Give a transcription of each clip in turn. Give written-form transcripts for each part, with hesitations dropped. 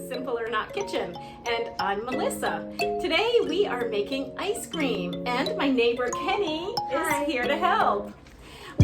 Simple or Not Kitchen, and I'm Melissa. Today we are making ice cream, and my neighbor Kenny is here to help.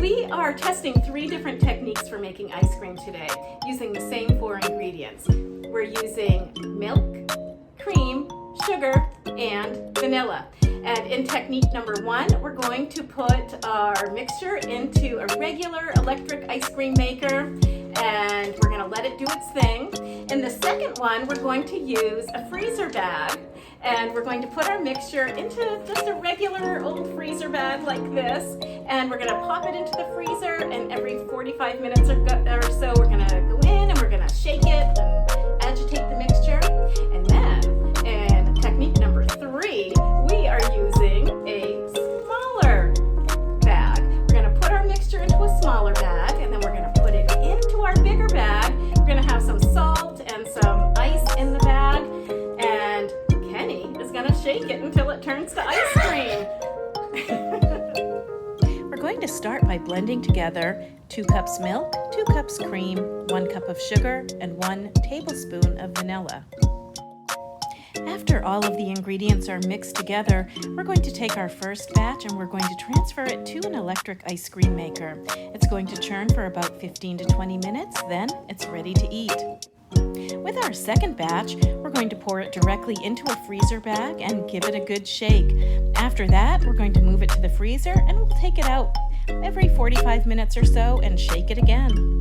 We are testing 3 different techniques for making ice cream today, using the same 4 ingredients. We're using milk, cream, sugar, and vanilla. And in technique number 1, we're going to put our mixture into a regular electric ice cream maker, and we're going to let it do its thing. In the second one, we're going to use a freezer bag, and we're going to put our mixture into just a regular old freezer bag like this, and we're going to pop it into the freezer, and every 45 minutes or so, we're going to go in and we're going to shake it and agitate the mixture. And then in technique number 3, we are using a smaller bag. We're going to put our mixture into a smaller bag, and then we're going to put it into our bigger bag. We're going to have some salt and some ice in the bag, and Kenny is going to shake it until it turns to ice cream. We're going to start by blending together 2 cups milk, 2 cups cream, 1 cup of sugar, and 1 tablespoon of vanilla. After all of the ingredients are mixed together, we're going to take our first batch and we're going to transfer it to an electric ice cream maker. It's going to churn for about 15 to 20 minutes, then it's ready to eat. With our second batch, we're going to pour it directly into a freezer bag and give it a good shake. After that, we're going to move it to the freezer and we'll take it out every 45 minutes or so and shake it again.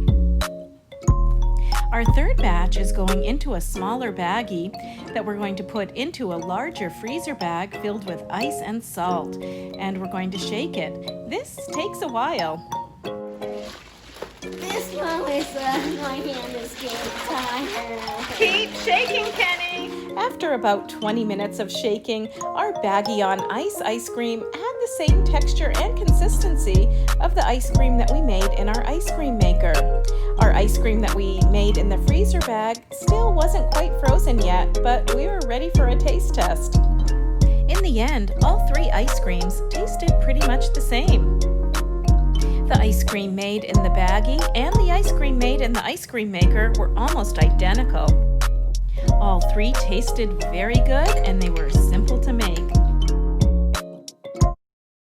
Our third batch is going into a smaller baggie that we're going to put into a larger freezer bag filled with ice and salt, and we're going to shake it. This takes a while. This Melissa, my hand is getting tired. Keep shaking, Kenny. After about 20 minutes of shaking, our baggie on ice cream had the same texture and consistency of the ice cream that we made in our ice cream maker. Our ice cream that we made in the freezer bag still wasn't quite frozen yet, but we were ready for a taste test. In the end, all 3 ice creams tasted pretty much the same. The ice cream made in the baggie and the ice cream made in the ice cream maker were almost identical. All 3 tasted very good and they were simple to make.